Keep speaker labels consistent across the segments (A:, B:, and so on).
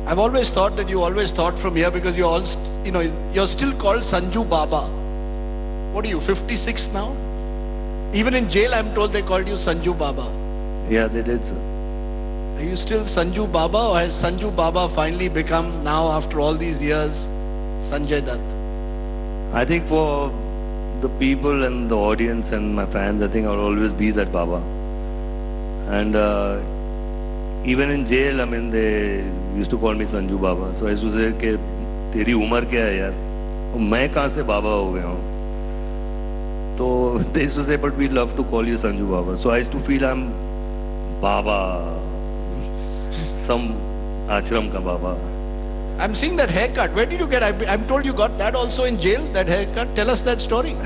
A: I've always thought that you always thought from here because you're all, you're still called Sanju Baba. What are you, 56 now? Even in jail, I'm told they called you Sanju Baba.
B: Yeah, they did, sir.
A: Are you still Sanju Baba, or has Sanju Baba finally become, now after all these years, Sanjay Dutt?
B: I think for the people and the audience and my fans, I think I'll always be that Baba. And even in jail, I mean, they used to call me Sanju Baba. So I used to say, "Ke, teri umar kya hai yaar? Main kahan se Baba ho gaya hu?" So they used to say, "But we love to call you Sanju Baba." So I used to feel I'm Baba, some ashram ka Baba.
A: I'm seeing that haircut. Where did you get? I'm told you got that also in jail, that haircut. Tell us that story.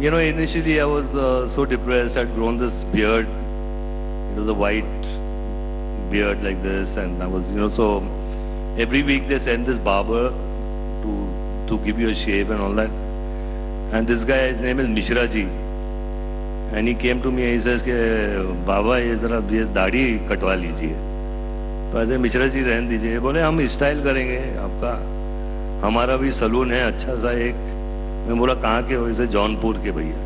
B: Initially I was so depressed. I'd grown this beard. It was a white beard like this, and I was, so every week they send this barber to give you a shave and all that. And this guy, his name is Mishra ji, and he came to me and he says, "Baba, ye zara ye दाढ़ी कटवा लीजिए." तो ऐसे मिश्रा जी रहने दीजिए, बोले हम style करेंगे आपका, हमारा भी सलून है अच्छा सा एक। मैं बोला कहाँ के हो? इसे जौनपुर के भैया।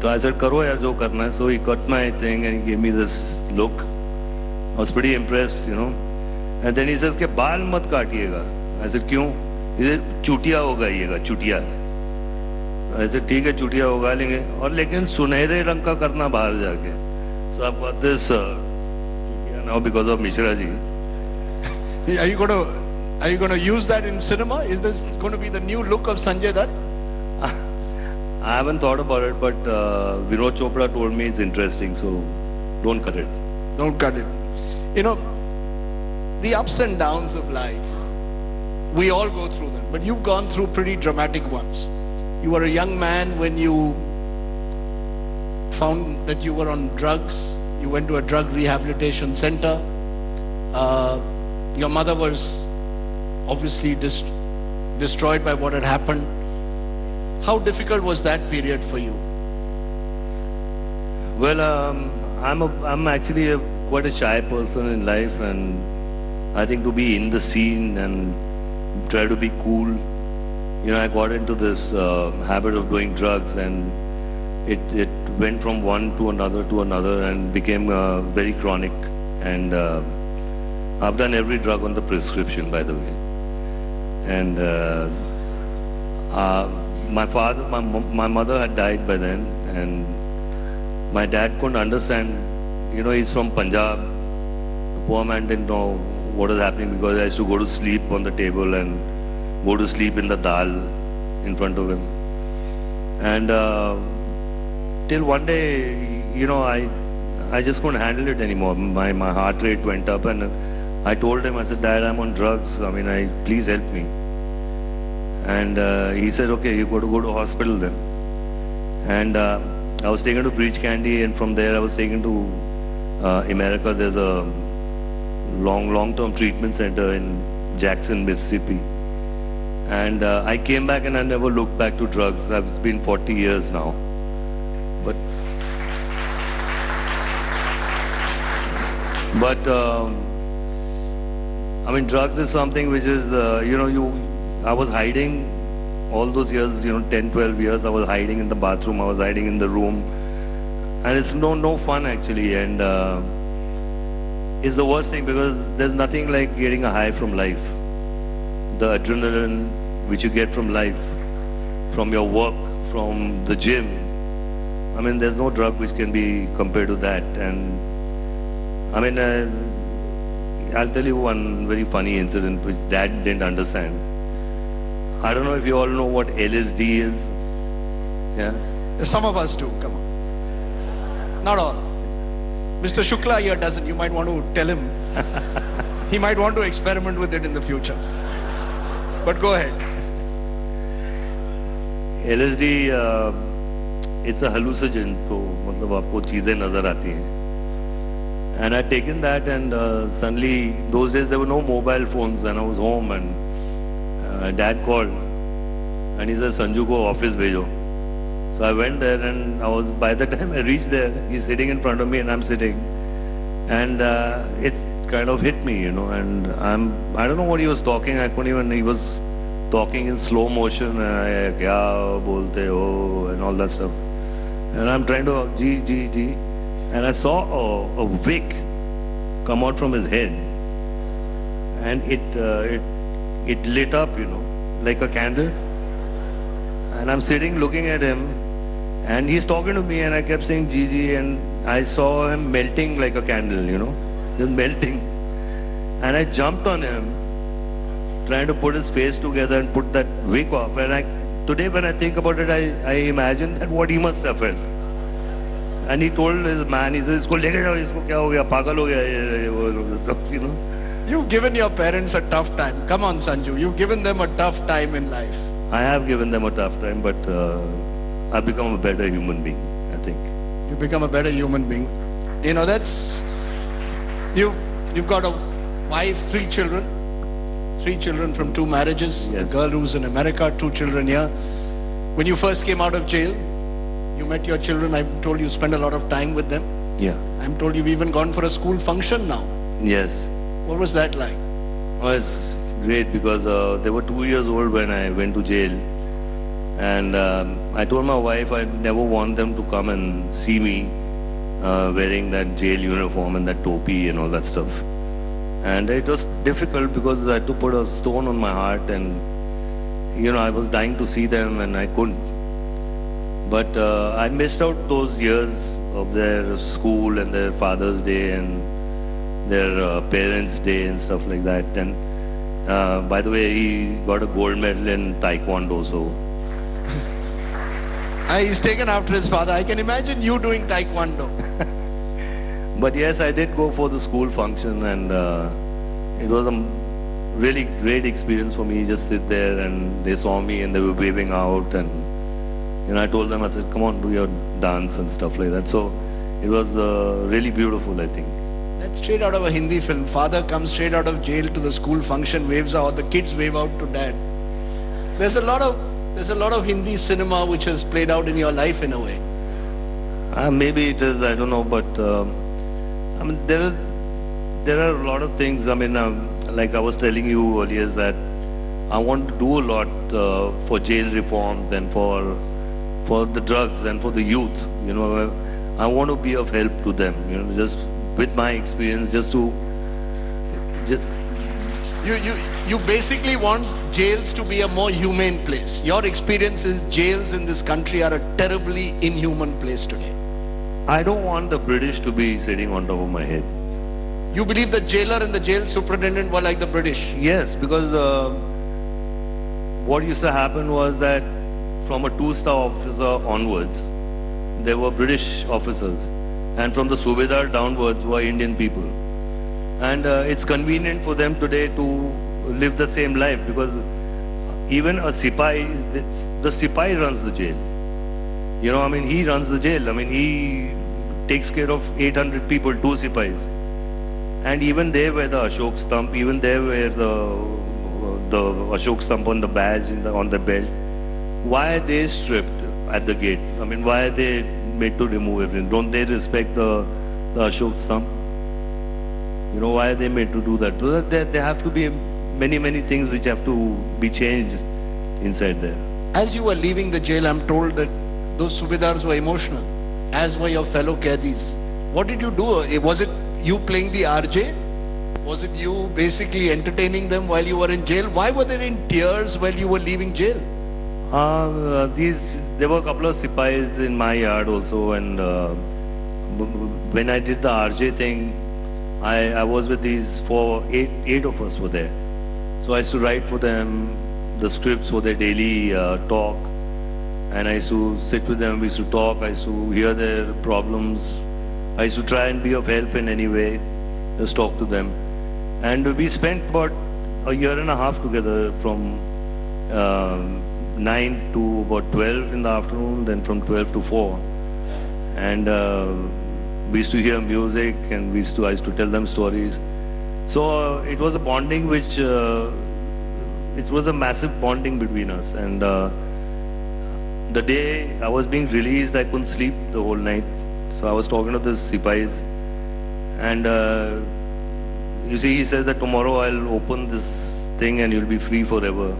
B: तो I said करो यार जो करना है। So he cut my thing and he gave me this look. I was pretty impressed, And then he says कि बाल मत काटिएगा। I said क्यों? He said Chutia उगाइएगा, Chutia. I said ठीक है चुटिया उगा लेंगे, और लेकिन सुनहरे रंग का करना बाहर जाके। So I've got this now because of Mishra ji.
A: Are you going to use that in cinema? Is this going to be the new look of Sanjay Dutt?
B: I haven't thought about it, but Vinod Chopra told me it's interesting, so don't cut it.
A: Don't cut it. The ups and downs of life, we all go through them, but you've gone through pretty dramatic ones. You were a young man when you found that you were on drugs. You went to a drug rehabilitation center. Your mother was obviously destroyed by what had happened. How difficult was that period for you?
B: Well, I'm actually quite a shy person in life, and I think to be in the scene and try to be cool, I got into this habit of doing drugs, and it went from one to another and became very chronic. And I've done every drug on the prescription, by the way. And my mother had died by then, and my dad couldn't understand. He's from Punjab. The poor man didn't know what was happening because I used to go to sleep on the table and go to sleep in the dal in front of him. And till one day, I just couldn't handle it anymore. My heart rate went up, and I told him, I said, "Dad, I'm on drugs. Please help me." And he said, "Okay, you got to go to hospital then." And I was taken to Breach Candy, and from there I was taken to America. There's a long-term treatment center in Jackson, Mississippi. And I came back and I never looked back to drugs. It's been 40 years now. But drugs is something which is, I was hiding all those years, 10, 12 years, I was hiding in the bathroom, I was hiding in the room. And it's no fun actually. And it's the worst thing because there's nothing like getting a high from life. The adrenaline which you get from life, from your work, from the gym. There's no drug which can be compared to that. And I'll tell you one very funny incident which Dad didn't understand. I don't know if you all know what LSD is. Yeah?
A: Some of us do, come on. Not all. Mr. Shukla here doesn't. You might want to tell him. He might want to experiment with it in the future. But go ahead.
B: LSD, it's a hallucinogen, तो मतलब आपको चीजें नजर आती हैं. And I'd taken that, and suddenly, those days there were no mobile phones, and I was home, and Dad called, and he said, "Sanju को office भेजो." So I went there, and by the time I reached there, he's sitting in front of me, and I'm sitting, and it's kind of hit me, and I don't know what he was talking. I couldn't even, he was talking in slow motion, and I, kya bolte ho, and all that stuff. And I'm trying to, G. And I saw a wick come out from his head. And it lit up, like a candle. And I'm sitting looking at him, and he's talking to me, and I kept saying Gigi, and I saw him melting like a candle, just melting. And I jumped on him, trying to put his face together and put that wig off. And today when I think about it, I imagine that what he must have felt. And he told his man, he says, "Isko leke jao, isko kya ho gaya, pagal ho gaya, ye stuff,
A: You've given your parents a tough time. Come on, Sanju. You've given them a tough time in life.
B: I have given them a tough time, but I've become a better human being, I think.
A: You become a better human being. That's... You've got a wife, 3 children. 3 children from 2 marriages.
B: Yes.
A: A girl who's in America, 2 children here. When you first came out of jail, you met your children. I'm told you spent a lot of time with them.
B: Yeah.
A: I'm told you've even gone for a school function now.
B: Yes.
A: What was that like?
B: Oh, it's great because they were 2 years old when I went to jail. And I told my wife I never want them to come and see me wearing that jail uniform and that topi and all that stuff. And it was difficult because I had to put a stone on my heart, and I was dying to see them and I couldn't. But I missed out those years of their school and their Father's Day and their Parents' Day and stuff like that. And by the way, he got a gold medal in Taekwondo, so.
A: He's taken after his father. I can imagine you doing Taekwondo.
B: But yes, I did go for the school function, and it was a really great experience for me. Just sit there, and they saw me and they were waving out, and I told them, I said, come on, do your dance and stuff like that. So it was really beautiful, I think.
A: That's straight out of a Hindi film. Father comes straight out of jail to the school function, waves out, the kids wave out to dad. There's a lot of Hindi cinema which has played out in your life in a way.
B: Maybe it is, I don't know, but I mean, there are a lot of things. I mean, like I was telling you earlier, is that I want to do a lot for jail reforms and for the drugs and for the youth. I want to be of help to them. Just with my experience,
A: You basically want jails to be a more humane place. Your experience is jails in this country are a terribly inhuman place today.
B: I don't want the British to be sitting on top of my head.
A: You believe the jailer and the jail superintendent were like the British?
B: Yes, because what used to happen was that from a 2-star officer onwards, there were British officers, and from the Subedar downwards were Indian people. And it's convenient for them today to live the same life, because even a Sipai, the Sipai runs the jail. I mean, he runs the jail. I mean, he takes care of 800 people, 2 Sipais. And even they wear the Ashok stump, even they wear the Ashok stump on the badge, on the belt. Why are they stripped at the gate? I mean, why are they made to remove everything? Don't they respect the Ashok stump? Why are they made to do that? Because there have to be many things which have to be changed inside there.
A: As you were leaving the jail, I'm told that those Subedars were emotional, as were your fellow Qaidis. What did you do? Was it you playing the RJ? Was it you basically entertaining them while you were in jail? Why were they in tears while you were leaving jail?
B: There were a couple of Sipais in my yard also, and when I did the RJ thing, I was with these 8 of us were there. So I used to write for them the scripts for their daily talk, and I used to sit with them, we used to talk, I used to hear their problems, I used to try and be of help in any way, just talk to them. And we spent about a year and a half together, from 9 to about 12 in the afternoon, then from 12 to 4. And we used to hear music, and I used to tell them stories. So it was a bonding which, it was a massive bonding between us. And the day I was being released, I couldn't sleep the whole night. So I was talking to the Sipais, and you see, he says that tomorrow I'll open this thing and you'll be free forever.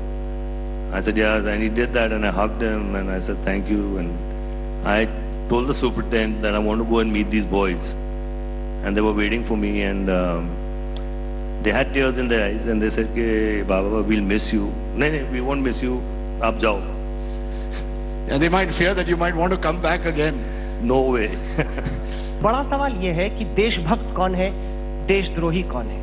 B: I said, yes, and he did that, and I hugged him and I said, thank you. And I told the superintendent that I want to go and meet these boys. And they were waiting for me, and they had tears in their eyes, and they said, "Ke, Baba, we'll miss you." No, we won't miss you. Aap jao.
A: Yeah, they might fear that you might want to come back again.
B: No way.
C: बड़ा सवाल ये है कि देशभक्त कौन है, देशद्रोही कौन है।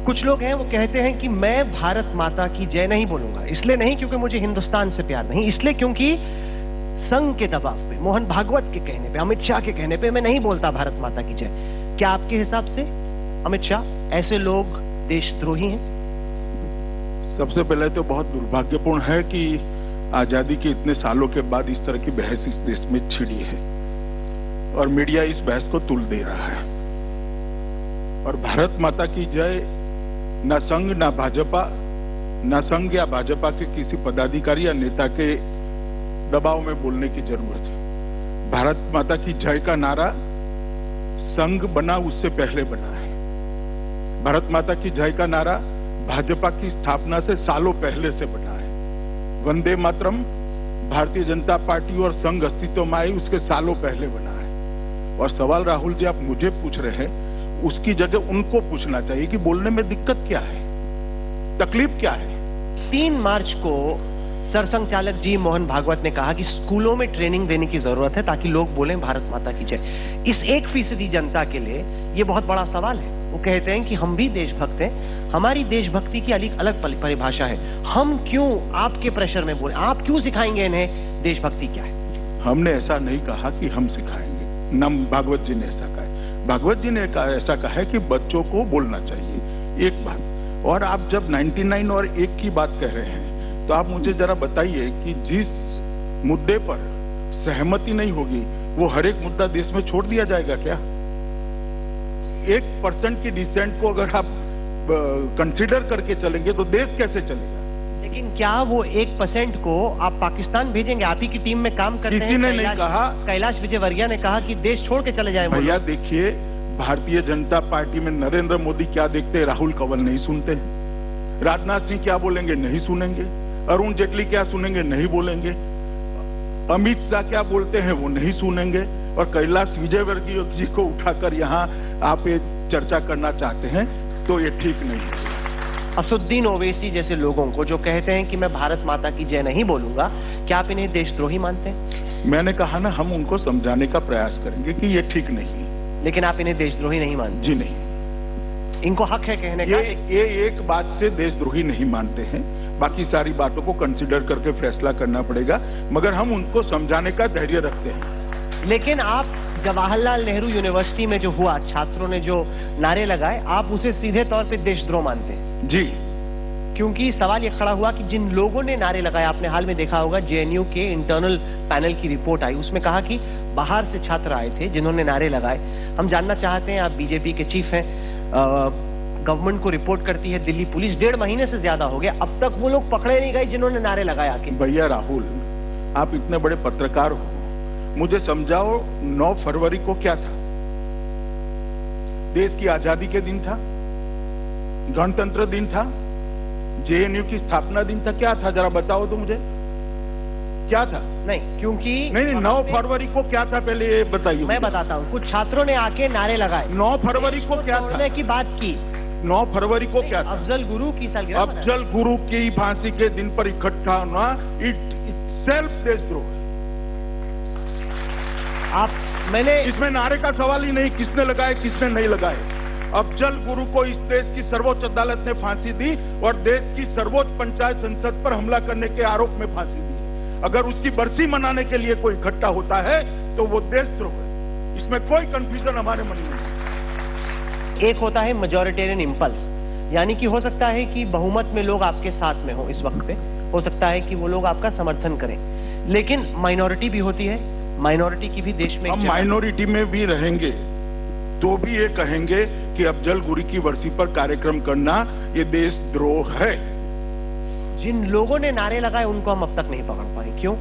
C: कुछ लोग हैं वो कहते हैं कि मैं भारत माता की जय नहीं बोलूंगा, इसलिए नहीं क्योंकि मुझे हिंदुस्तान से प्यार नहीं, इसलिए क्योंकि संघ के दबाव पे, मोहन भागवत के कहने पे, अमित शाह के कहने पे मैं नहीं बोलता भारत माता की जय। क्या आपके हिसाब से अमित शाह ऐसे लोग देशद्रोही हैं?
D: सबसे पहले तो बहुत दुर्भाग्यपूर्ण है कि आजादी के इतने सालों के बाद इस तरह की बहस इस देश में छिड़ी है और मीडिया इस बहस को तुल दे रहा है। और भारत माता की जय न संघ न भाजपा, न संघ या भाजपा के किसी पदाधिकारी या नेता के दबाव में बोलने की जरूरत है। भारत माता की जय का नारा संघ बना उससे पहले बना है। भारत माता की जय का नारा भाजपा की स्थापना से सालों पहले से बना है। वंदे मातरम भारतीय जनता पार्टी और संघ अस्तित्व में आई उसके सालों पहले बना है। और सवाल राहुल जी आप मुझे पूछ रहे हैं, उसकी जगह उनको पूछना चाहिए कि बोलने में दिक्कत क्या है, तकलीफ क्या है।
C: 3 मार्च को सरसंघ चालक जी मोहन भागवत ने कहा कि स्कूलों में ट्रेनिंग देने की जरूरत है ताकि लोग बोलें भारत माता की जय। इस 1% जनता के लिए ये बहुत बड़ा सवाल है। वो कहते हैं कि हम भी देशभक्त हैं, हमारी देशभक्ति की अलग परिभाषा है, हम क्यों आपके प्रेशर में बोले, आप क्यों सिखाएंगे इन्हें देशभक्ति क्या है?
D: हमने ऐसा नहीं कहा कि हम सिखाएंगे, न भागवत जी ने ऐसा कहा है। भागवत जी ने ऐसा कहा है कि बच्चों को बोलना चाहिए, एक बात। और आप जब 99 और 1 की बात कह रहे हैं तो आप मुझे जरा बताइए कि जिस मुद्दे पर सहमति नहीं होगी वो हर एक मुद्दा देश में छोड़ दिया जाएगा क्या? 1% की डिसेंट को अगर आप कंसीडर करके चलेंगे तो देश कैसे चलेगा?
C: लेकिन क्या वो 1% को आप पाकिस्तान भेजेंगे? आप ही की टीम में काम करते हैं।
D: किसी ने नहीं कहा।
C: कैलाश विजयवर्गीय ने कहा कि देश छोड़ के चले जाए।
D: भैया देखिए, भारतीय जनता पार्टी में नरेंद्र मोदी क्या देखते हैं, राहुल कंवल नहीं सुनते हैं। राजनाथ सिंह क्या बोलेंगे नहीं सुनेंगे। अरुण जेटली क्या सुनेंगे नहीं बोलेंगे। अमित शाह क्या बोलते हैं वो नहीं सुनेंगे। और कैलाश विजयवर्गीय जी को उठाकर यहाँ आप ये चर्चा करना चाहते हैं तो ये ठीक नहीं है।
C: असुद्दीन ओवैसी जैसे लोगों को जो कहते हैं कि मैं भारत माता की जय नहीं बोलूंगा, क्या आप इन्हें देशद्रोही मानते हैं?
D: मैंने कहा ना, हम उनको समझाने का प्रयास करेंगे कि ये ठीक नहीं है।
C: लेकिन आप इन्हें देशद्रोही नहीं मानते?
D: जी नहीं,
C: इनको हक है कहने का।
D: ये एक बात से देशद्रोही नहीं मानते हैं, बाकी सारी बातों को कंसीडर करके फैसला करना पड़ेगा, मगर हम उनको समझाने का धैर्य रखते हैं।
C: लेकिन आप जवाहरलाल नेहरू यूनिवर्सिटी में जो हुआ, छात्रों ने जो नारे लगाए, आप उसे सीधे तौर पे देशद्रोह मानते हैं?
D: जी,
C: क्योंकि सवाल ये खड़ा हुआ कि जिन लोगों ने नारे लगाए, आपने हाल में देखा होगा जेएनयू के इंटरनल पैनल की रिपोर्ट आई, उसमें कहा कि बाहर से छात्र आए थे जिन्होंने नारे लगाए। हम जानना चाहते हैं, आप बीजेपी के चीफ हैं, गवर्नमेंट को रिपोर्ट करती है दिल्ली पुलिस, 1.5 महीने से ज्यादा हो गया, अब तक वो लोग पकड़े नहीं गए जिन्होंने नारे लगाए आके।
D: भैया राहुल, आप इतने बड़े पत्रकार हो, मुझे समझाओ 9 फरवरी को क्या था? देश की आजादी के दिन था, गणतंत्र दिन था, जेएनयू की स्थापना दिन था, क्या था जरा बताओ तो मुझे, क्या था?
C: नहीं, क्योंकि
D: नहीं 9 फरवरी को क्या था पहले ये बताइए।
C: मैं बताता हूँ, कुछ छात्रों ने आके नारे लगाए।
D: 9 फरवरी को क्या था?
C: की बात की।
D: 9 फरवरी को क्या था?
C: अफजल गुरु की सालगिरह।
D: अफजल गुरु की फांसी के दिन पर इकट्ठा होना इट सेल्फ देशद्रोह।
C: मैंने
D: इसमें नारे का सवाल ही नहीं, किसने लगाए किसने नहीं लगाए। अफजल गुरु को इस देश की सर्वोच्च अदालत ने फांसी दी और देश की सर्वोच्च पंचायत संसद पर हमला करने के आरोप में फांसी दी। अगर उसकी बरसी मनाने के लिए कोई इकट्ठा होता है तो वो देशद्रोह है, इसमें कोई कंफ्यूजन हमारे मन में नहीं।
C: एक होता है मेजॉरिटेरियन इंपल्स, यानी कि हो सकता है कि बहुमत में लोग आपके साथ में हो, इस वक्त पे हो सकता है कि वो लोग आपका समर्थन करें, लेकिन माइनॉरिटी भी होती है, माइनॉरिटी की भी देश में।
D: हम माइनॉरिटी में भी रहेंगे तो भी ये कहेंगे कि अफजल गुरु की बरसी पर कार्यक्रम करना ये देशद्रोह है।
C: जिन लोगों ने नारे लगाए उनको हम अब तक नहीं पकड़ पाए, क्यों?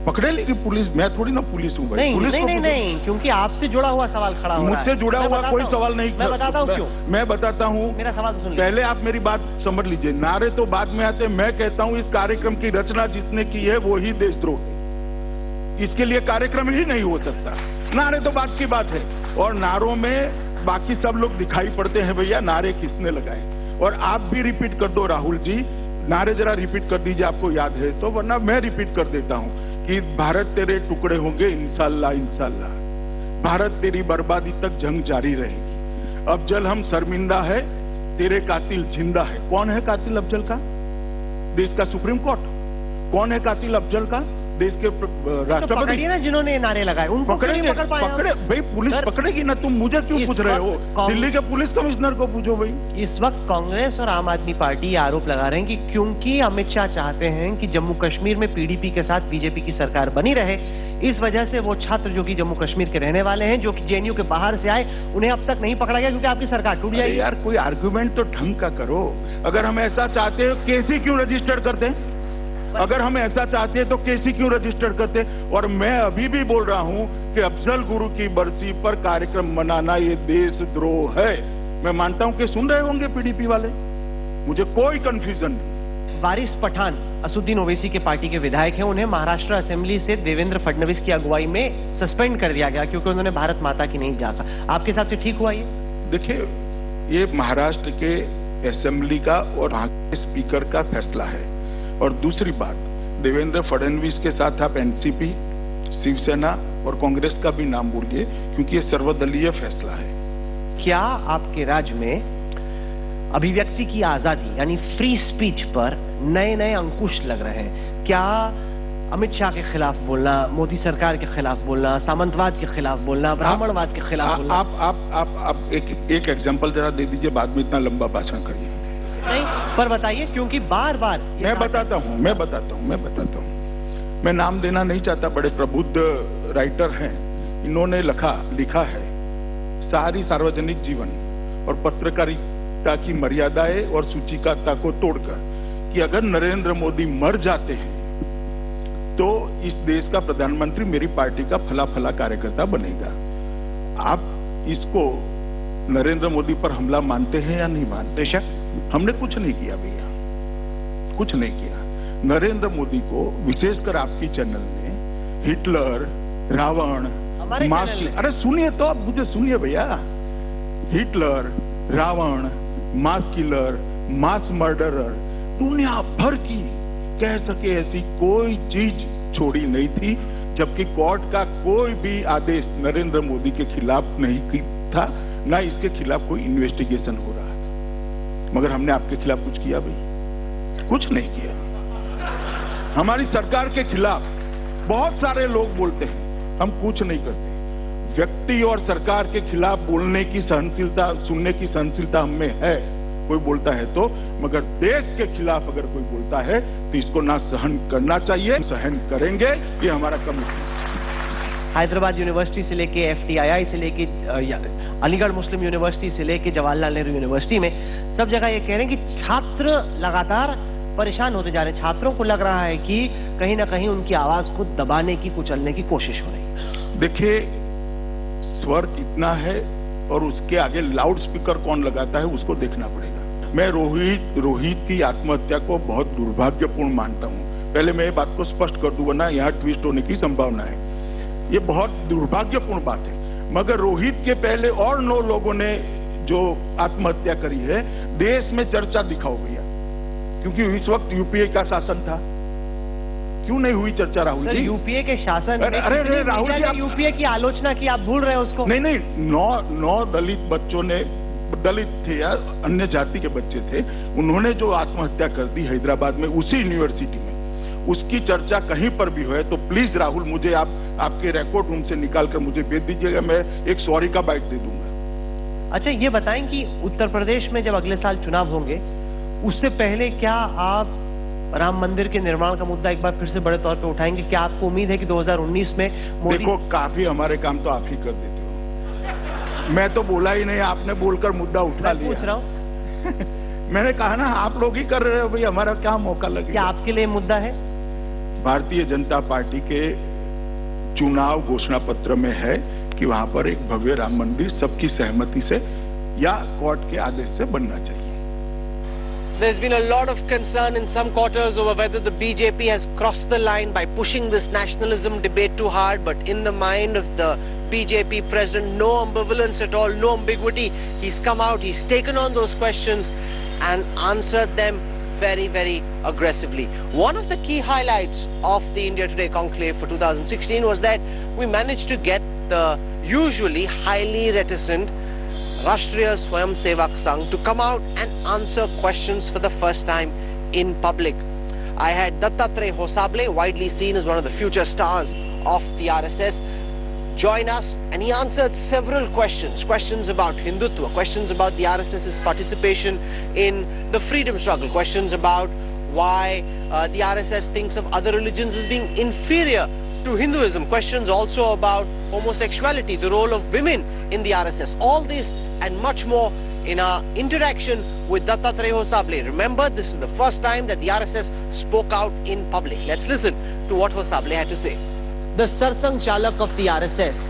D: पकड़े लेगी पुलिस, मैं थोड़ी ना पुलिस हूँ भाई।
C: नहीं
D: पुलिस
C: नहीं नहीं नहीं, क्योंकि आपसे जुड़ा हुआ सवाल खड़ा हो रहा है।
D: मुझसे जुड़ा हुआ कोई सवाल नहीं।
C: मैं बताता हूँ क्यों।
D: मैं बताता हूँ,
C: मेरा सवाल तो सुन लीजिए।
D: पहले आप मेरी बात समझ लीजिए। नारे तो बाद में आते। मैं कहता हूँ इस कार्यक्रम की रचना जिसने की है वो ही देशद्रोह है। इसके लिए कार्यक्रम ही नहीं हो सकता। नारे तो बात की बात है, और नारों में बाकी सब लोग दिखाई पड़ते हैं भैया, नारे किसने लगाए। और आप भी रिपीट कर दो राहुल जी, नारे जरा रिपीट कर दीजिए, आपको याद है तो, वरना मैं रिपीट कर देता हूं कि भारत तेरे टुकड़े होंगे इंशाल्लाह इंशाल्लाह, भारत तेरी बर्बादी तक जंग जारी रहेगी, अफजल हम शर्मिंदा है, तेरे कातिल जिंदा है। कौन है कातिल अफजल का? देश का सुप्रीम कोर्ट। कौन है कातिल अफजल का? देश के राष्ट्रपति
C: ना, जिन्होंने नारे लगाए उनको
D: पकड़ेंगे।
C: पकड़ पाए
D: पकड़े भाई, पुलिस पकड़ेगी ना। तुम मुझे क्यों पूछ रहे हो? दिल्ली के पुलिस कमिश्नर को पूछो भाई।
C: इस वक्त कांग्रेस और आम आदमी पार्टी आरोप लगा रहे हैं कि क्योंकि अमित शाह चाहते हैं कि जम्मू कश्मीर में पीडीपी के साथ बीजेपी की सरकार बनी रहे, इस वजह से वो छात्र जो कि जम्मू कश्मीर के रहने वाले हैं, जो कि जेएनयू के बाहर से आए, उन्हें अब तक नहीं पकड़ा गया क्योंकि आपकी सरकार टूट जाएगी।
D: यार कोई आर्गुमेंट तो ढंग का करो। अगर हम ऐसा चाहते हो केसी क्यों रजिस्टर करते हैं? अगर हम ऐसा चाहते हैं तो केसी क्यों रजिस्टर करते? और मैं अभी भी बोल रहा हूं कि अफजल गुरु की बरसी पर कार्यक्रम मनाना ये देशद्रोह है। मैं मानता हूं कि सुन रहे होंगे पीडीपी वाले, मुझे कोई कंफ्यूजन नहीं।
C: वारिस पठान असुद्दीन ओवैसी के पार्टी के विधायक हैं, उन्हें महाराष्ट्र असेंबली से देवेंद्र फडणवीस की अगुवाई में सस्पेंड कर दिया गया क्योंकि उन्होंने भारत माता की नहीं जाका। आपके हिसाब से ठीक हुआ ये?
D: देखिए, ये महाराष्ट्र के असेंबली का और वहां के स्पीकर का फैसला है। और दूसरी बात, देवेंद्र फडणवीस के साथ आप एनसीपी, शिवसेना और कांग्रेस का भी नाम बोलिए, क्योंकि ये सर्वदलीय फैसला है।
C: क्या आपके राज्य में अभिव्यक्ति की आजादी यानी फ्री स्पीच पर नए नए अंकुश लग रहे हैं? क्या अमित शाह के खिलाफ बोलना, मोदी सरकार के खिलाफ बोलना, सामंतवाद के खिलाफ बोलना, ब्राह्मणवाद के खिलाफ बोलना?
D: आप एक एग्जांपल जरा दे दीजिए, बाद में इतना लंबा भाषण करिए।
C: नहीं, पर बताइए, क्योंकि बार बार
D: मैं बताता हूँ। मैं नाम देना नहीं चाहता, बड़े प्रबुद्ध राइटर हैं, इन्होंने लिखा है सारी सार्वजनिक जीवन और पत्रकारिता की मर्यादाएं और सूचिकाता को तोड़कर कि अगर नरेंद्र मोदी मर जाते हैं तो इस देश का प्रधानमंत्री मेरी पार्टी का फला फला कार्यकर्ता बनेगा। आप इसको नरेंद्र मोदी पर हमला मानते हैं या नहीं मानते? हमने कुछ नहीं किया भैया, कुछ नहीं किया। नरेंद्र मोदी को विशेषकर आपकी चैनल ने हिटलर, रावण, अरे सुनिए तो, आप मुझे सुनिए भैया। हिटलर, रावण, मास किलर, मास मर्डरर, दुनिया भर की कह सके ऐसी कोई चीज छोड़ी नहीं थी, जबकि कोर्ट का कोई भी आदेश नरेंद्र मोदी के खिलाफ नहीं था, ना इसके खिलाफ कोई इन्वेस्टिगेशन हो रहा था। मगर हमने आपके खिलाफ कुछ किया भाई? कुछ नहीं किया। हमारी सरकार के खिलाफ बहुत सारे लोग बोलते हैं, हम कुछ नहीं करते। व्यक्ति और सरकार के खिलाफ बोलने की सहनशीलता, सुनने की सहनशीलता हमें है, कोई बोलता है तो, मगर देश के खिलाफ अगर कोई बोलता है तो इसको ना सहन करना चाहिए, सहन करेंगे, ये हमारा कमिटमेंट।
C: हैदराबाद यूनिवर्सिटी से लेके एफटीआई से लेके अलीगढ़ मुस्लिम यूनिवर्सिटी से लेके जवाहरलाल नेहरू यूनिवर्सिटी में सब जगह ये कह रहे हैं कि छात्र लगातार परेशान होते जा रहे हैं। छात्रों को लग रहा है कि कहीं ना कहीं उनकी आवाज को दबाने की, कुचलने की कोशिश हो रही है।
D: देखिए, स्वर कितना है और उसके आगे लाउड स्पीकर कौन लगाता है उसको देखना पड़ेगा। मैं रोहित की आत्महत्या को बहुत दुर्भाग्यपूर्ण मानता हूं। पहले मैं ये बात को स्पष्ट कर दूं, वरना यहाँ ट्विस्ट होने की संभावना है। ये बहुत दुर्भाग्यपूर्ण बात है, मगर रोहित के पहले और 9 लोगों ने जो आत्महत्या करी है, देश में चर्चा दिखाओ भैया, क्योंकि इस वक्त यूपीए का शासन था। क्यों नहीं हुई चर्चा राहुल जी?
C: यूपीए के शासन में
D: अरे राहुल जी,
C: यूपीए की आलोचना की, आप भूल रहे हो उसको।
D: नहीं, 9 दलित बच्चों ने, दलित थे या अन्य जाति के बच्चे थे, उन्होंने जो आत्महत्या कर दी हैदराबाद में उसी यूनिवर्सिटी में, उसकी चर्चा कहीं पर भी है तो प्लीज राहुल, मुझे आपके रिकॉर्ड रूम से निकालकर मुझे भेज दीजिएगा, मैं एक सॉरी का बाइट दे दूंगा।
C: अच्छा, ये बताएं कि उत्तर प्रदेश में जब अगले साल चुनाव होंगे, उससे पहले क्या आप राम मंदिर के निर्माण का मुद्दा एक बार फिर से बड़े तौर पे उठाएंगे? क्या आपको उम्मीद है कि 2019 में मोदी?
D: देखो, काफी हमारे काम तो आप ही कर देते हो, मैं तो बोला ही नहीं, आपने बोलकर मुद्दा उठा लिया।
C: पूछ रहा हूँ
D: मैंने कहा ना, आप लोग ही कर रहे हो भाई, हमारा क्या मौका लगेगा?
C: क्या आपके लिए मुद्दा है?
D: भारतीय जनता पार्टी के चुनाव घोषणा पत्र में है कि वहां पर एक भव्य राम मंदिर सबकी सहमति से या कोर्ट के आदेश से बनना चाहिए।
E: There's been a lot of concern in some quarters over whether the BJP has crossed the line by pushing this nationalism debate too hard, but in the mind of the BJP president, no ambivalence at all, no ambiguity. He's come out, he's taken on those questions and answered them very, very aggressively. One of the key highlights of the India Today Conclave for 2016 was that we managed to get the usually highly reticent Rashtriya Swayamsevak Sangh to come out and answer questions for the first time in public. I had Dutt Amit Shah, widely seen as one of the future stars of the RSS, join us, and he answered several questions about Hindutva, questions about the RSS's participation in the freedom struggle, questions about why the RSS thinks of other religions as being inferior to Hinduism, questions also about homosexuality, the role of women in the RSS, all this and much more in our interaction with Dutt Amit Shah. Remember, this is the first time that the RSS spoke out in public. Let's listen to what HOSABALE had to say. The Sarsang Chalak of the RSS,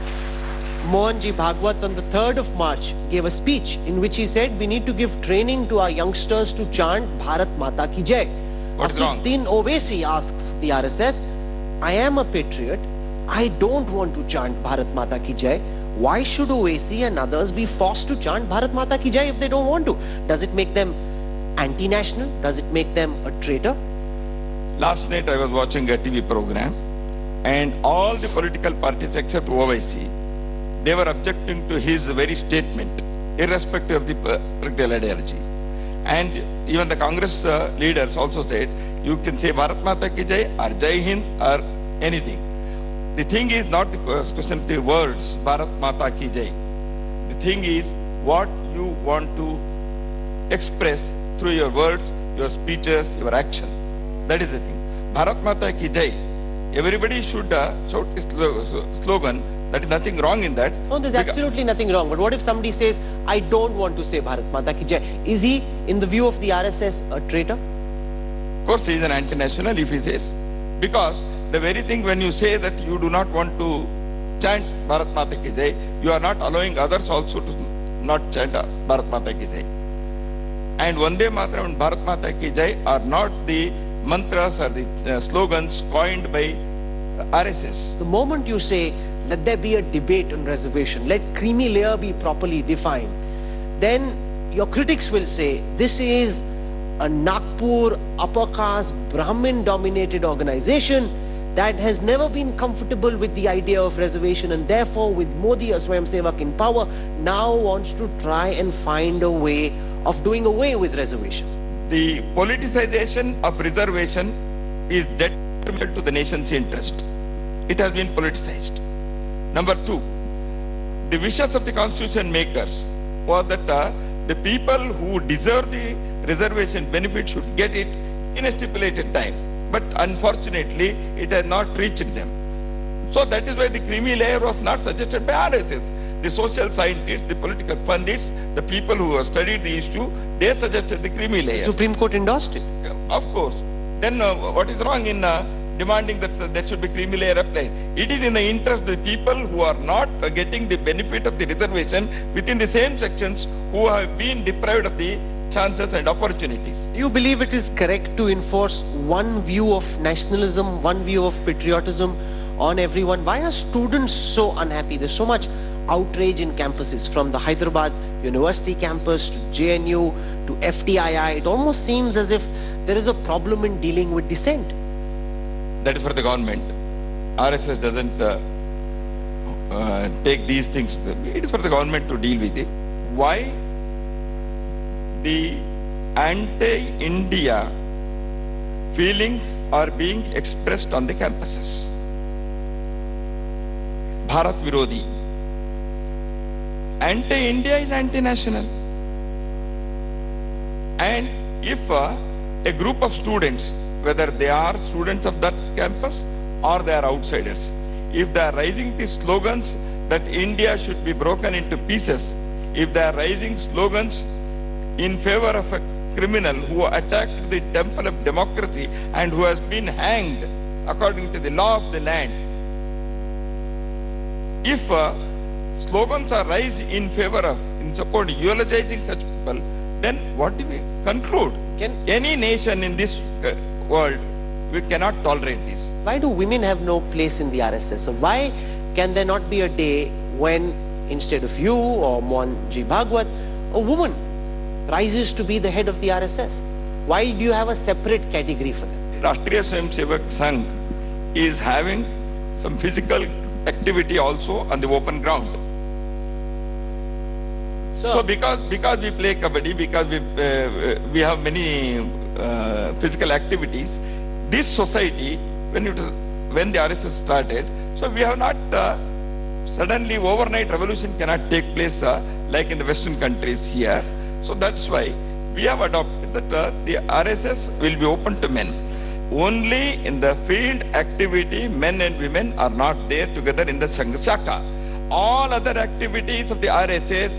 E: Mohanji Bhagwat, on the 3rd of March gave a speech in which he said we need to give training to our youngsters to chant Bharat Mata Ki Jai.
F: What's wrong?
E: Asuddin Owaisi asks the RSS, I am a patriot. I don't want to chant Bharat Mata Ki Jai. Why should Owaisi and others be forced to chant Bharat Mata Ki Jai if they don't want to? Does it make them anti-national? Does it make them a traitor?
F: Last night I was watching a TV program and all the political parties except OIC, they were objecting to his very statement, irrespective of the political ideology. And even the Congress leaders also said, you can say Bharat Mata Ki Jai or Jai Hind or anything. The thing is not the question of the words, Bharat Mata Ki Jai. The thing is what you want to express through your words, your speeches, your action. That is the thing. Bharat Mata Ki Jai. Everybody should shout a slogan. There is nothing wrong in that.
E: No, there's absolutely nothing wrong. But what if somebody says, I don't want to say Bharat Mata Ki Jai? Is he, in the view of the RSS, a traitor?
F: Of course, he is an anti-national if he says. Because the very thing when you say that you do not want to chant Bharat Mata Ki Jai, you are not allowing others also to not chant Bharat Mata Ki Jai. And Vande Mataram and Bharat Mata Ki Jai are not the mantras or the slogans coined by RSS.
E: The moment you say, let there be a debate on reservation, let creamy layer be properly defined, then your critics will say, this is a Nagpur, upper caste, Brahmin-dominated organization that has never been comfortable with the idea of reservation and therefore with Modi, a Swayamsevak in power, now wants to try and find a way of doing away with reservation.
F: The politicization of reservation is detrimental to the nation's interest. It has been politicized. Number two, the wishes of the constitution makers was that the people who deserve the reservation benefit should get it in a stipulated time. But unfortunately, it has not reached them. So that is why the creamy layer was not suggested by RSS. The social scientists, the political pundits, the people who have studied the issue, they suggested the creamy layer.
E: The Supreme Court endorsed it.
F: Of course. Then what is wrong in demanding that there should be creamy layer applied? It is in the interest of the people who are not getting the benefit of the reservation within the same sections who have been deprived of the chances and opportunities.
E: Do you believe it is correct to enforce one view of nationalism, one view of patriotism on everyone? Why are students so unhappy? There's so much outrage in campuses, from the Hyderabad University campus to JNU to FTII. It almost seems as if there is a problem in dealing with dissent.
F: That is for the government. RSS doesn't take these things. It is for the government to deal with it. Why the anti-India feelings are being expressed on the campuses? Bharat Virodi. Anti-India is anti-national. And if a group of students, whether they are students of that campus or they are outsiders, if they are raising the slogans that India should be broken into pieces, if they are raising slogans in favor of a criminal who attacked the temple of democracy and who has been hanged according to the law of the land. If slogans are raised in favor of, in support, eulogizing such people, then what do we conclude? Any nation in this world, we cannot tolerate this.
E: Why do women have no place in the RSS? So why can there not be a day when instead of you or Mohanji Bhagwat, a woman rises to be the head of the RSS? Why do you have a separate category for them?
F: Rashtriya Swayamsevak Sangh is having some physical activity also on the open ground. So because we play kabaddi, because we have many physical activities, this society, when the RSS started, so we have not suddenly overnight revolution cannot take place like in the Western countries here. So that's why we have adopted that the RSS will be open to men. Only in the field activity, men and women are not there together in the Sangha Shaka. All other activities of the RSS,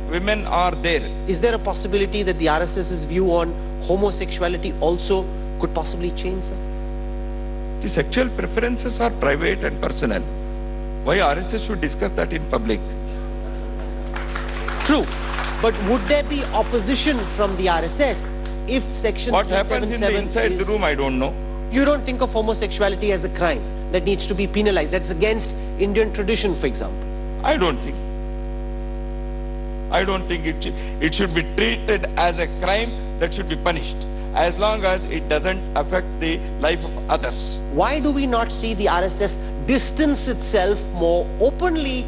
F: women are there.
E: Is there a possibility that the RSS's view on homosexuality also could possibly change, sir?
F: The sexual preferences are private and personal. Why RSS should discuss that in public?
E: True. But would there be opposition from the RSS if Section 377
F: What happens in the inside the room, I don't know.
E: You don't think of homosexuality as a crime that needs to be penalized, that's against Indian tradition, for example?
F: I don't think. I don't think it should be treated as a crime that should be punished, as long as it doesn't affect the life of others.
E: Why do we not see the RSS distance itself more openly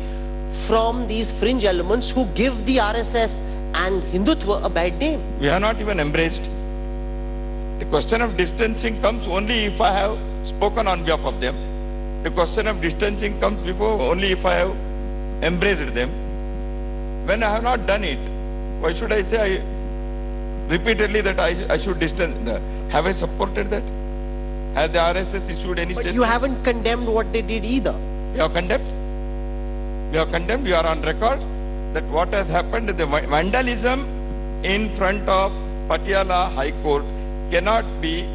E: from these fringe elements who give the RSS and Hindutva a bad name?
F: We are not even embraced. The question of distancing comes only if I have spoken on behalf of them. The question of distancing comes before only if I have embraced them. When I have not done it, why should I say repeatedly that I should distance? Have I supported that? Has the RSS issued any statement?
E: But you haven't condemned what they did either.
F: We have condemned. We have condemned. We are on record that what has happened, the vandalism in front of Patiala High Court cannot be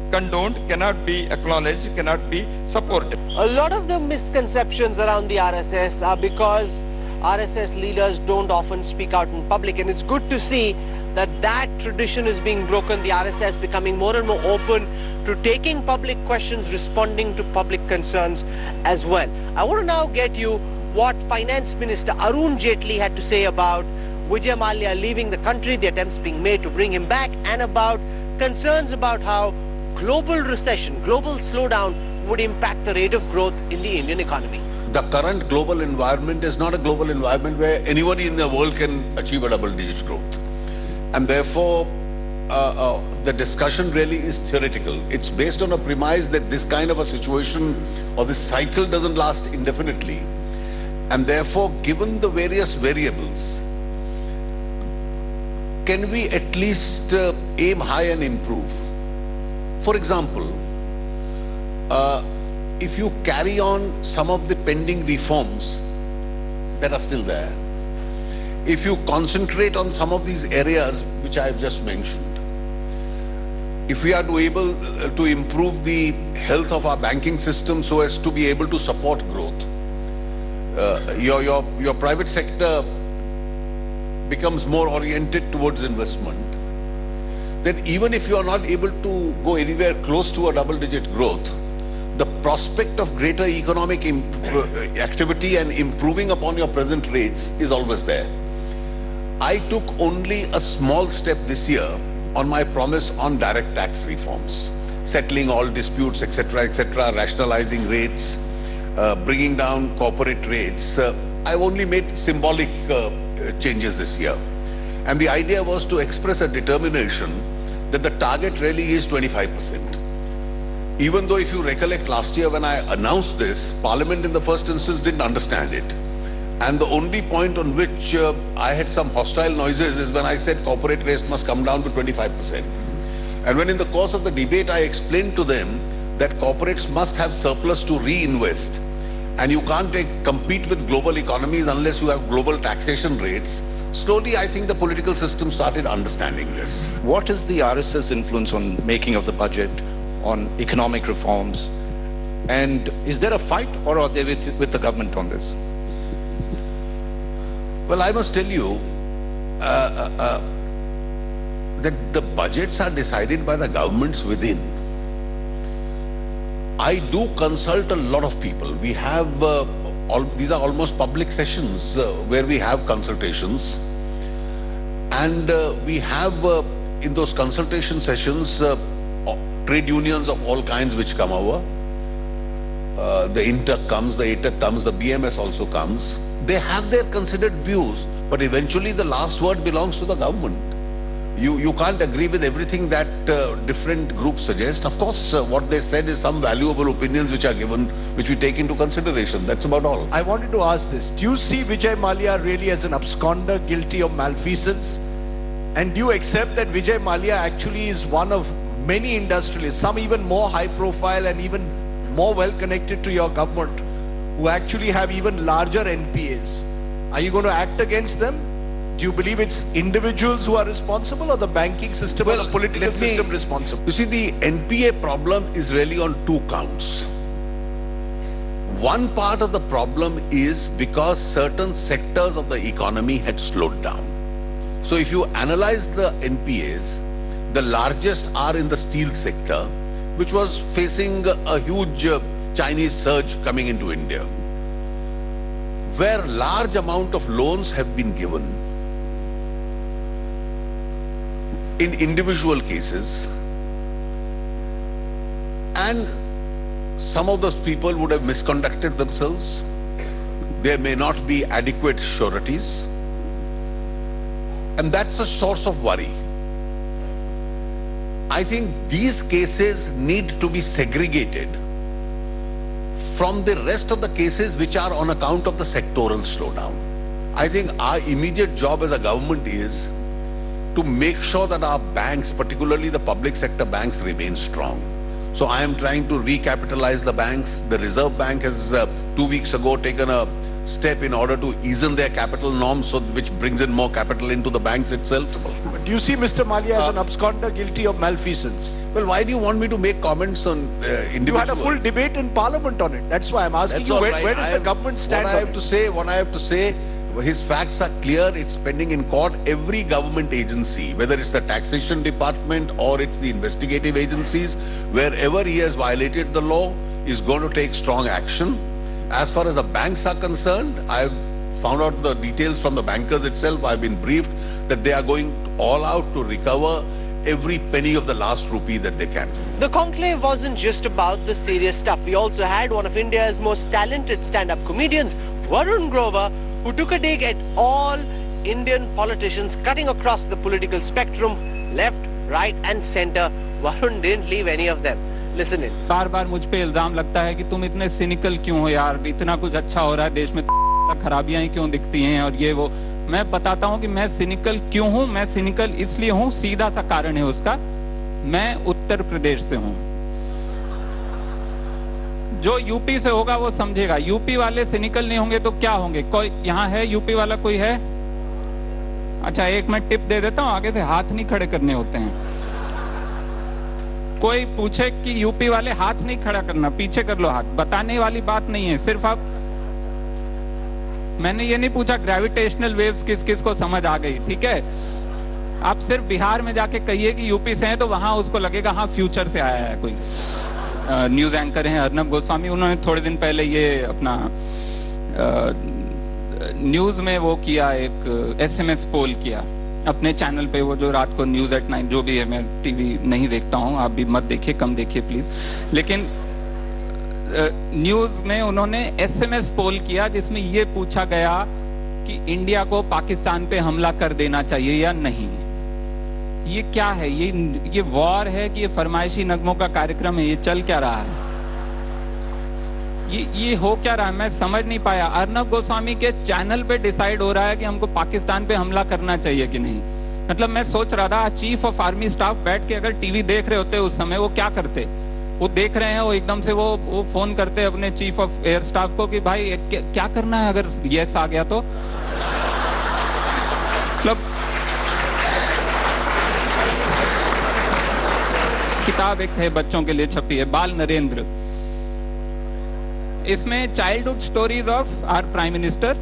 F: condoned, cannot be acknowledged, cannot be supported.
E: A lot of the misconceptions around the RSS are because RSS leaders don't often speak out in public, and it's good to see that that tradition is being broken, the RSS becoming more and more open to taking public questions, responding to public concerns as well. I want to now get you what Finance Minister Arun Jaitley had to say about Vijay Mallya leaving the country, the attempts being made to bring him back, and about concerns about how global recession, global slowdown would impact the rate of growth in the Indian economy.
G: The current global environment is not a global environment where anybody in the world can achieve a double-digit growth. And therefore, the discussion really is theoretical. It's based on a premise that this kind of a situation or this cycle doesn't last indefinitely. And therefore, given the various variables, can we at least aim high and improve? For example, if you carry on some of the pending reforms that are still there, if you concentrate on some of these areas which I have just mentioned, if we are able to improve the health of our banking system so as to be able to support growth, your private sector becomes more oriented towards investment, then even if you are not able to go anywhere close to a double-digit growth, the prospect of greater economic activity and improving upon your present rates is always there. I took only a small step this year on my promise on direct tax reforms, settling all disputes, etc., rationalizing rates, bringing down corporate rates. I've only made symbolic changes this year. And the idea was to express a determination that the target really is 25%. Even though if you recollect last year when I announced this, Parliament in the first instance didn't understand it. And the only point on which I had some hostile noises is when I said corporate rates must come down to 25%. And when in the course of the debate I explained to them that corporates must have surplus to reinvest, and you can't compete with global economies unless you have global taxation rates, slowly I think the political system started understanding this.
A: What is the RSS influence on making of the budget?
H: on economic reforms. And is there a fight, or are they with the government on this?
G: Well, I must tell you that the budgets are decided by the governments within. I do consult a lot of people. We have, these are almost public sessions where we have consultations. And we have in those consultation sessions, trade unions of all kinds which come over. The INTEC comes, the ATEC comes, the BMS also comes. They have their considered views, but eventually the last word belongs to the government. You can't agree with everything that different groups suggest. Of course, what they said is some valuable opinions which are given, which we take into consideration. That's about all.
A: I wanted to ask this. Do you see Vijay Mallya really as an absconder guilty of malfeasance? And do you accept that Vijay Mallya actually is one of many industrialists, some even more high profile and even more well connected to your government, who actually have even larger NPAs? Are you going to act against them? Do you believe it's individuals who are responsible, or the banking system or the political system responsible?
G: You see, the NPA problem is really on two counts. One part of the problem is because certain sectors of the economy had slowed down. So if you analyze the NPAs, the largest are in the steel sector, which was facing a huge Chinese surge coming into India, where large amount of loans have been given in individual cases, and some of those people would have misconducted themselves. There may not be adequate sureties, and that's a source of worry. I think these cases need to be segregated from the rest of the cases which are on account of the sectoral slowdown. I think our immediate job as a government is to make sure that our banks, particularly the public sector banks, remain strong. So I am trying to recapitalize the banks. The Reserve Bank has 2 weeks ago taken a step in order to ease in their capital norms, so which brings in more capital into the banks itself.
A: But do you see Mr. Mallya as an absconder guilty of malfeasance?
G: Well, why do you want me to make comments on individuals?
A: You had a full debate in Parliament on it. That's why I'm asking
G: That's
A: you,
G: all
A: where,
G: right.
A: where does the government stand
G: What I
A: on
G: have
A: it?
G: to say, his facts are clear. It's pending in court. Every government agency, whether it's the taxation department or it's the investigative agencies, wherever he has violated the law, is going to take strong action. As far as the banks are concerned, I've found out the details from the bankers itself. I've been briefed that they are going all out to recover every penny of the last rupee that they can.
E: The conclave wasn't just about the serious stuff. We also had one of India's most talented stand-up comedians, Varun Grover, who took a dig at all Indian politicians cutting across the political spectrum, left, right and center. Varun didn't leave any of them. Listen in.
I: बार बार मुझ पे इल्जाम लगता है कि तुम इतने cynical क्यों हो यार, इतना कुछ अच्छा हो रहा है देश में, खराबियां ही क्यों दिखती हैं और ये वो। मैं बताता हूं कि मैं सिनिकल क्यों हूं। मैं सिनिकल इसलिए हूं, सीधा सा कारण है उसका, मैं उत्तर प्रदेश से हूं। जो यूपी से होगा वो समझेगा, यूपी वाले सिनिकल नहीं होंगे तो क्या होंगे? कोई यहाँ है यूपी वाला, कोई है? अच्छा, एक मैं टिप दे देता हूं, आगे से हाथ नहीं खड़े करने होते हैं। कोई पूछे कि यूपी वाले, हाथ नहीं खड़ा करना, पीछे कर लो हाथ। बताने वाली बात नहीं है, सिर्फ आप, मैंने ये नहीं पूछा ग्रेविटेशनल वेव्स किस किस को समझ आ गई, ठीक है? आप सिर्फ बिहार में जाके कहिए कि यूपी से हैं तो वहां उसको लगेगा हाँ फ्यूचर से आया है कोई। न्यूज एंकर हैं अर्नब गोस्वामी, उन्होंने थोड़े दिन पहले ये अपना न्यूज में वो किया, एक SMS पोल किया अपने चैनल पे, वो जो रात को न्यूज एट 9 जो भी है, मैं टीवी नहीं देखता हूँ, आप भी मत देखिए, कम देखिए प्लीज। लेकिन न्यूज में उन्होंने SMS पोल किया जिसमें ये पूछा गया कि इंडिया को पाकिस्तान पे हमला कर देना चाहिए या नहीं। ये क्या है? ये वॉर है कि ये फरमाइशी नगमों का कार्यक्रम है? ये चल क्या रहा है? ये हो क्या रहा है? मैं समझ नहीं पाया। अर्नब गोस्वामी के चैनल पे डिसाइड हो रहा है कि हमको पाकिस्तान पे हमला करना चाहिए कि नहीं। मतलब मैं सोच रहा था चीफ ऑफ आर्मी स्टाफ बैठ के अगर टीवी देख रहे होते उस समय, वो क्या करते? वो देख रहे हैं, वो एकदम से वो फोन करते अपने चीफ ऑफ एयर स्टाफ को कि भाई क्या करना है अगर यस आ गया तो। मतलब किताब एक है बच्चों के लिए छपी है, बाल नरेंद्र। इसमें childhood stories of our prime minister,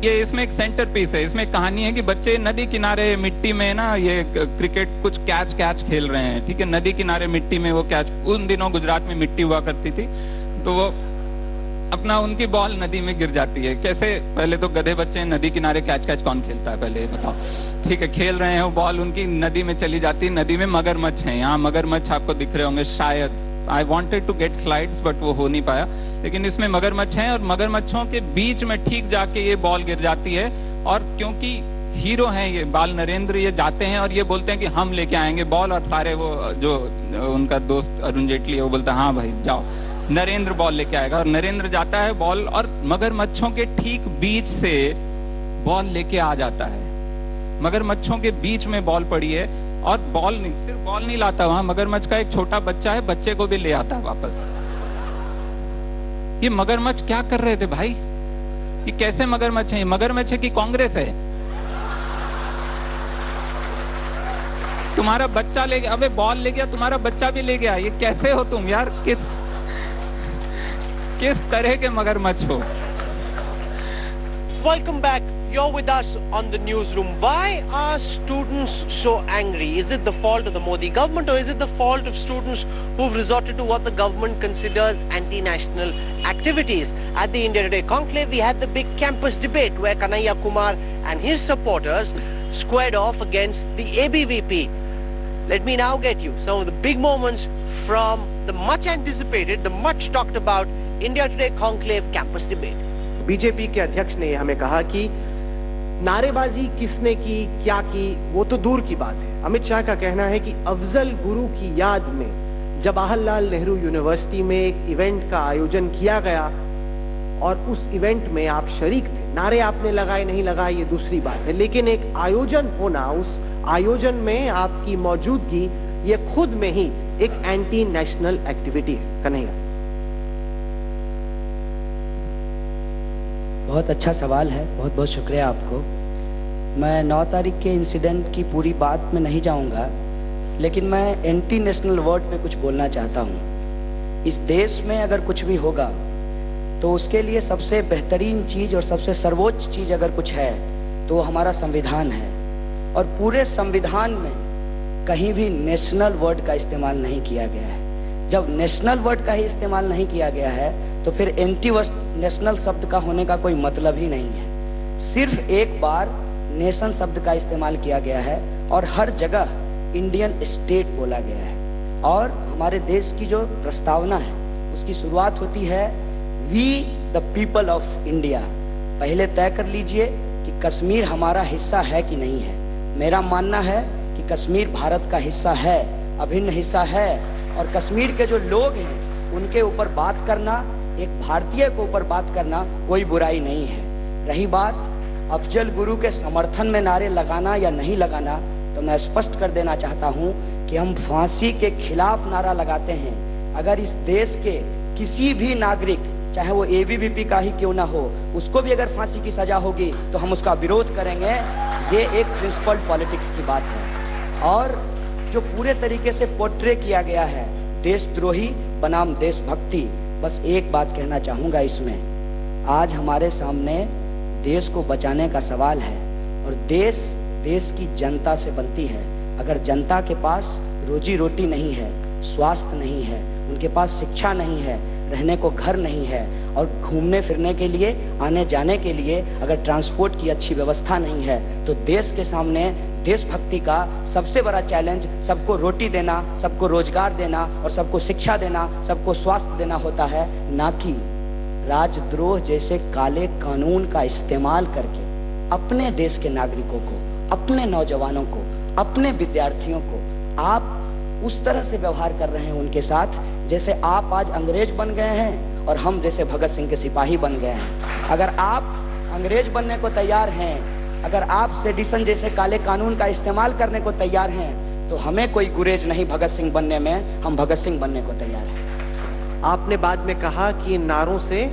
I: ये इसमें एक सेंटर पीस है। इसमें कहानी है कि बच्चे नदी किनारे मिट्टी में ना ये क्रिकेट कुछ कैच खेल रहे हैं, ठीक है, नदी किनारे मिट्टी में वो कैच, उन दिनों गुजरात में मिट्टी हुआ करती थी, तो वो अपना उनकी बॉल नदी में गिर जाती है। कैसे, पहले तो गधे बच्चे नदी किनारे कैच कौन खेलता है, पहले बताओ, ठीक है, खेल रहे हैं, वो बॉल उनकी नदी में चली जाती है। नदी में मगरमच्छ हैं, यहाँ मगरमच्छ आपको दिख रहे होंगे शायद, I wanted to get slides but वो हो नहीं पाया, लेकिन इसमें मगरमच्छ हैं और मगरमच्छों के बीच में ठीक जाके ये बॉल गिर जाती है। और क्योंकि हीरो हैं ये बाल नरेंद्र, ये जाते हैं और ये बोलते हैं कि हम लेके आएंगे बॉल, और सारे वो जो उनका दोस्त अरुण जेटली है वो बोलता है हाँ भाई जाओ, नरेंद्र बॉल लेके आएगा। और नरेंद्र जाता है बॉल, और मगरमच्छों के ठीक बीच से बॉल लेके आ जाता है। मगरमच्छों के बीच में बॉल पड़ी है, और बॉल नहीं, सिर्फ बॉल नहीं लाता, वहां मगरमच्छ का एक छोटा बच्चा है, बच्चे को भी ले आता है वापस। ये मगरमच्छ क्या कर रहे थे भाई? ये कैसे मगरमच्छ है? ये मगरमच्छ है कि कांग्रेस है? तुम्हारा बच्चा ले गया, अबे बॉल ले गया, तुम्हारा बच्चा भी ले गया, ये कैसे हो तुम यार? किस तरह के मगरमच्छ हो?
E: Welcome back. You're with us on the newsroom. Why are students so angry? Is it the fault of the Modi government, or is it the fault of students who've resorted to what the government considers anti-national activities? At the India Today Conclave, we had the big campus debate where Kanhaiya Kumar and his supporters squared off against the ABVP. Let me now get you some of the big moments from the much anticipated, the much talked about India Today Conclave campus debate.
C: BJP के अध्यक्ष ने हमें कहा कि नारेबाजी किसने की, क्या की, वो तो दूर की बात है। अमित शाह का कहना है कि अफजल गुरु की याद में जवाहरलाल नेहरू यूनिवर्सिटी में एक इवेंट का आयोजन किया गया और उस इवेंट में आप शरीक थे। नारे आपने लगाए नहीं लगाए ये दूसरी बात है, लेकिन एक आयोजन होना, उस आयोजन में आपकी मौजूदगी, ये खुद में ही एक एंटी नेशनल एक्टिविटी है। कन्हैया,
J: बहुत अच्छा सवाल है, बहुत बहुत शुक्रिया आपको। मैं 9 तारीख के इंसिडेंट की पूरी बात में नहीं जाऊंगा, लेकिन मैं एंटी नेशनल वर्ड पे कुछ बोलना चाहता हूं। इस देश में अगर कुछ भी होगा तो उसके लिए सबसे बेहतरीन चीज़ और सबसे सर्वोच्च चीज़ अगर कुछ है तो वो हमारा संविधान है, और पूरे संविधान में कहीं भी नेशनल वर्ड का इस्तेमाल नहीं किया गया है। जब नेशनल वर्ड का ही इस्तेमाल नहीं किया गया है तो फिर एंटी नेशनल शब्द का होने का कोई मतलब ही नहीं है। सिर्फ एक बार नेशन शब्द का इस्तेमाल किया गया है और हर जगह इंडियन स्टेट बोला गया है। और हमारे देश की जो प्रस्तावना है उसकी शुरुआत होती है we the people of India. पहले तय कर लीजिए कि कश्मीर हमारा हिस्सा है कि नहीं है। मेरा मानना है कि कश्मीर भारत का हिस्सा है, अभिन्न हिस्सा है, और कश्मीर के जो लोग हैं उनके ऊपर बात करना, एक भारतीय के ऊपर बात करना कोई बुराई नहीं है। रही बात अफजल गुरु के समर्थन में नारे लगाना या नहीं लगाना, तो मैं स्पष्ट कर देना चाहता हूं कि हम फांसी के खिलाफ नारा लगाते हैं। अगर इस देश के किसी भी नागरिक, चाहे वो एबीवीपी का ही क्यों ना हो, उसको भी अगर फांसी की सजा होगी तो हम उसका विरोध करेंगे। ये एक प्रिंसिपल पॉलिटिक्स की बात है। और जो पूरे तरीके से पोर्ट्रे किया गया है देशद्रोही बनाम देशभक्ति, बस एक बात कहना चाहूँगा इसमें, आज हमारे सामने देश को बचाने का सवाल है, और देश की जनता से बनती है। अगर जनता के पास रोजी रोटी नहीं है, स्वास्थ्य नहीं है, उनके पास शिक्षा नहीं है, रहने को घर नहीं है, और घूमने फिरने के लिए, आने जाने के लिए अगर ट्रांसपोर्ट की अच्छी व्यवस्था नहीं है, तो देश के सामने देशभक्ति का सबसे बड़ा चैलेंज सबको रोटी देना, सबको रोजगार देना, और सबको शिक्षा देना, सबको स्वास्थ्य देना होता है, ना कि राजद्रोह जैसे काले कानून का इस्तेमाल करके अपने देश के नागरिकों को, अपने नौजवानों को, अपने विद्यार्थियों को आप उस तरह से व्यवहार कर रहे हैं उनके साथ जैसे आप आज अंग्रेज बन गए हैं और हम जैसे भगत सिंह के सिपाही बन गए हैं। अगर आप अंग्रेज बनने को तैयार हैं, अगर आप सेडिशन जैसे काले कानून का इस्तेमाल करने को तैयार हैं, तो हमें कोई गुरेज नहीं भगत सिंह बनने में, हम भगत सिंह बनने को तैयार हैं।
C: आपने बाद में कहा कि इन नारों से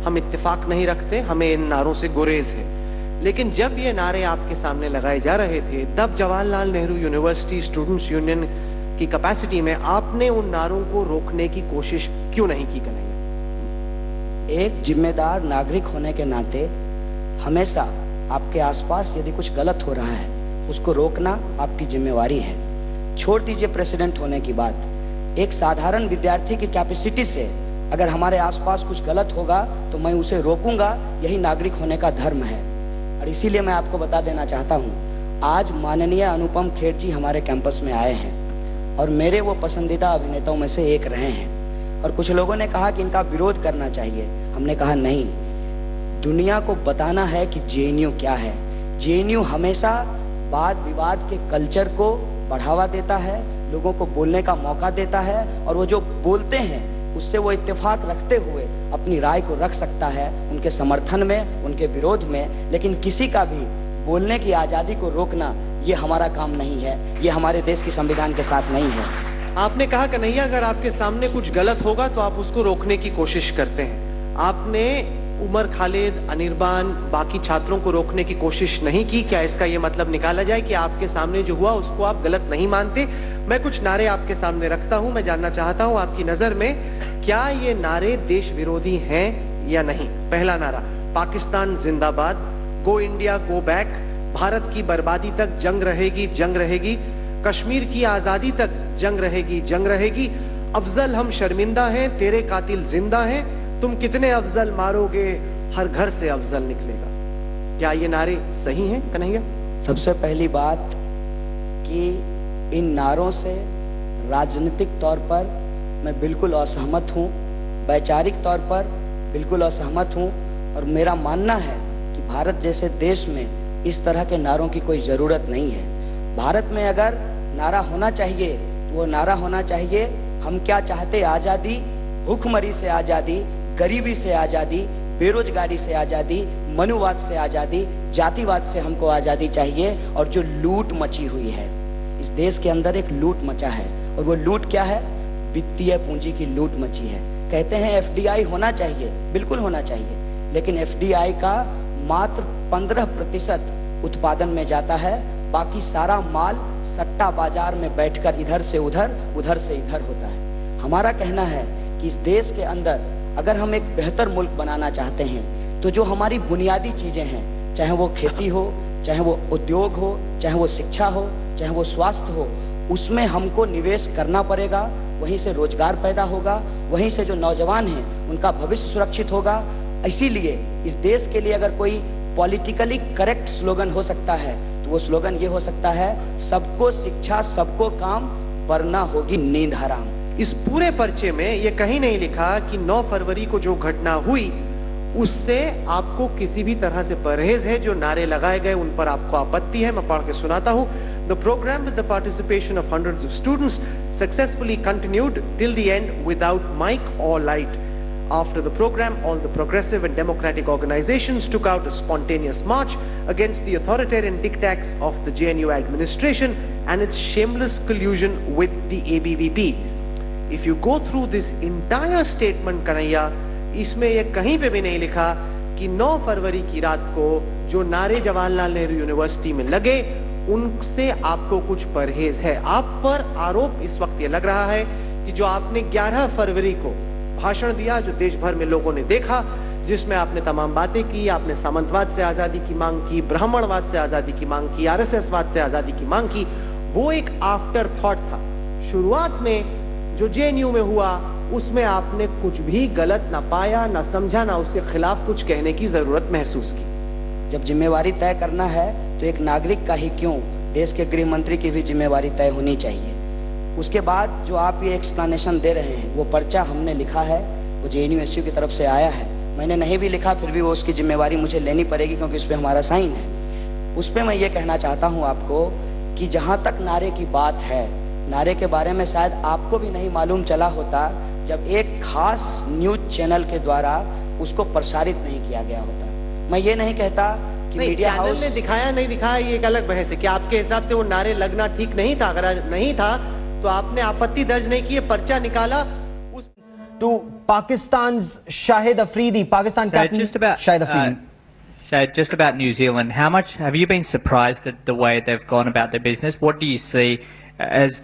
C: हम इत्तेफाक नहीं रखते, हमें इन नारों से गुरेज है, लेकिन जब ये नारे आपके सामने लगाए जा रहे थे तब Jawaharlal Nehru university students union
E: की कैपेसिटी में आपने उन नारों को रोकने की कोशिश क्यों नहीं की कन्हैया?
J: एक जिम्मेदार नागरिक होने के नाते हमेशा आपके आसपास यदि कुछ गलत हो रहा है उसको रोकना आपकी जिम्मेवारी है। छोड़ दीजिए प्रेसिडेंट होने की बात, एक साधारण विद्यार्थी की कैपेसिटी से अगर हमारे आसपास कुछ गलत होगा तो मैं उसे रोकूंगा, यही नागरिक होने का धर्म है। और इसीलिए मैं आपको बता देना चाहता हूँ, आज माननीय अनुपम खेर जी हमारे कैंपस में आए हैं और मेरे वो पसंदीदा अभिनेताओं में से एक रहे हैं। और कुछ लोगों ने कहा कि इनका विरोध करना चाहिए, हमने कहा नहीं, दुनिया को बताना है कि जेएनयू क्या है। जेएनयू हमेशा वाद विवाद के कल्चर को बढ़ावा देता है, लोगों को बोलने का मौका देता है और वो जो बोलते हैं उससे वो इत्तेफाक रखते हुए अपनी राय को रख सकता है, उनके समर्थन में, उनके विरोध में। लेकिन किसी का भी बोलने की आज़ादी को रोकना ये हमारा काम नहीं है, ये हमारे देश के संविधान के साथ नहीं है।
E: आपने कहा कन्हैया अगर आपके सामने कुछ गलत होगा तो आप उसको रोकने की कोशिश करते हैं। आपने उमर खालिद, अनिर्बान, बाकी छात्रों को रोकने की कोशिश नहीं की। क्या इसका ये मतलब निकाला जाए कि आपके सामने जो हुआ उसको आप गलत नहीं मानते? मैं कुछ नारे आपके सामने रखता हूं, मैं जानना चाहता हूं आपकी नजर में क्या ये नारे देश विरोधी हैं या नहीं। पहला नारा, पाकिस्तान जिंदाबाद, go India go back, Bharat की बर्बादी तक जंग रहेगी, जंग रहेगी, कश्मीर की आजादी तक जंग रहेगी, जंग रहेगी, अफजल हम शर्मिंदा हैं, तेरे कातिल जिंदा हैं, तुम कितने अफजल मारोगे, हर घर से अफजल निकलेगा। क्या ये नारे सही हैं कन्हैया?
J: सबसे पहली बात कि इन नारों से राजनीतिक तौर पर मैं बिल्कुल असहमत हूँ, वैचारिक तौर पर बिल्कुल असहमत हूँ। और मेरा मानना है कि भारत जैसे देश में इस तरह के नारों की कोई ज़रूरत नहीं है। भारत में अगर नारा होना चाहिए तो वो नारा होना चाहिए, हम क्या चाहते, आज़ादी, भूखमरी से आज़ादी, गरीबी से आज़ादी, बेरोजगारी से आज़ादी, मनुवाद से आज़ादी, जातिवाद से हमको आज़ादी चाहिए। और जो लूट मची हुई है इस देश के अंदर, एक लूट मचा है और वो लूट क्या है, वित्तीय पूंजी की लूट मची है। कहते हैं एफडीआई होना चाहिए, बिल्कुल होना चाहिए, लेकिन एफडीआई का मात्र 15% उत्पादन में जाता है, बाकी सारा माल सट्टा बाजार में बैठकर इधर से उधर, उधर से इधर होता है। हमारा कहना है कि इस देश के अंदर अगर हम एक बेहतर मुल्क बनाना चाहते हैं तो जो हमारी बुनियादी चीज़ें हैं, चाहे वो खेती हो, चाहे वो उद्योग हो, चाहे वो शिक्षा हो, चाहे वो स्वास्थ्य हो, उसमें हमको निवेश करना पड़ेगा। वहीं से रोजगार पैदा होगा, वहीं से जो नौजवान हैं उनका भविष्य सुरक्षित होगा। इसीलिए इस देश के लिए अगर कोई पॉलिटिकली करेक्ट स्लोगन हो सकता है तो वो स्लोगन ये हो सकता है, सबको शिक्षा, सबको काम, वरना होगी नींद हराम।
E: इस पूरे पर्चे में ये कहीं नहीं लिखा कि 9 फरवरी को जो घटना हुई उससे आपको किसी भी तरह से परहेज है। जो नारे लगाए गए उन पर आपको आपत्ति है। मैं पढ़ के सुनाता हूं। The program with the participation of hundreds of students successfully continued till the end without mic or light. After the program, all the progressive and democratic organizations took out a spontaneous march against the authoritarian diktats of the JNU administration and its shameless collusion with the ABVP. If you go through this entire statement, Kanhaiya, इसमें ये कहीं पे भी नहीं लिखा कि 9 फरवरी की रात को जो नारे जवाहरलाल नेहरू यूनिवर्सिटी में लगे उनसे आपको कुछ परहेज है। आप पर आरोप इस वक्त ये लग रहा है कि जो आपने 11 फरवरी को भाषण दिया, जो देश भर में लोगों ने देखा, जिसमें आपने तमाम बातें की, आपने सामंतवाद से आजादी की मांग की, ब्राह्मणवाद से आजादी की मांग की, आरएसएसवाद से आजादी की मांग की, वो एक आफ्टर थॉट था। शुरुआत में जो जेएनयू में हुआ उसमें आपने कुछ भी गलत ना पाया, ना समझा, ना उसके खिलाफ कुछ कहने की जरूरत महसूस की।
J: जब जिम्मेवारी तय करना है तो एक नागरिक का ही क्यों, देश के गृह मंत्री की भी जिम्मेवारी तय होनी चाहिए। उसके बाद जो आप ये एक्सप्लेनेशन दे रहे हैं, वो पर्चा हमने लिखा है, वो जेएनयू की तरफ से आया है। मैंने नहीं भी लिखा फिर भी वो उसकी जिम्मेवारी मुझे लेनी पड़ेगी क्योंकि उस पर हमारा साइन है। उस पर मैं ये कहना चाहता हूँ आपको कि जहाँ तक नारे की बात है, नारे के बारे में शायद आपको भी नहीं मालूम चला होता जब एक खास न्यूज चैनल के द्वारा उसको प्रसारित नहीं किया गया होता। मैं ये नहीं कहता कि मीडिया हाउस
E: ने दिखाया नहीं दिखाया ये एक अलग बहस है। क्या आपके हिसाब से वो नारे लगना ठीक नहीं था? अगर नहीं था तो आपने आपत्ति दर्ज नहीं की, पर्चा निकाला।
K: To Pakistan's Shahid Afridi, Pakistan captain Shahid Afridi.
L: Shahid, just about New Zealand, how much have you been surprised at the way they've gone about their business? What do you see as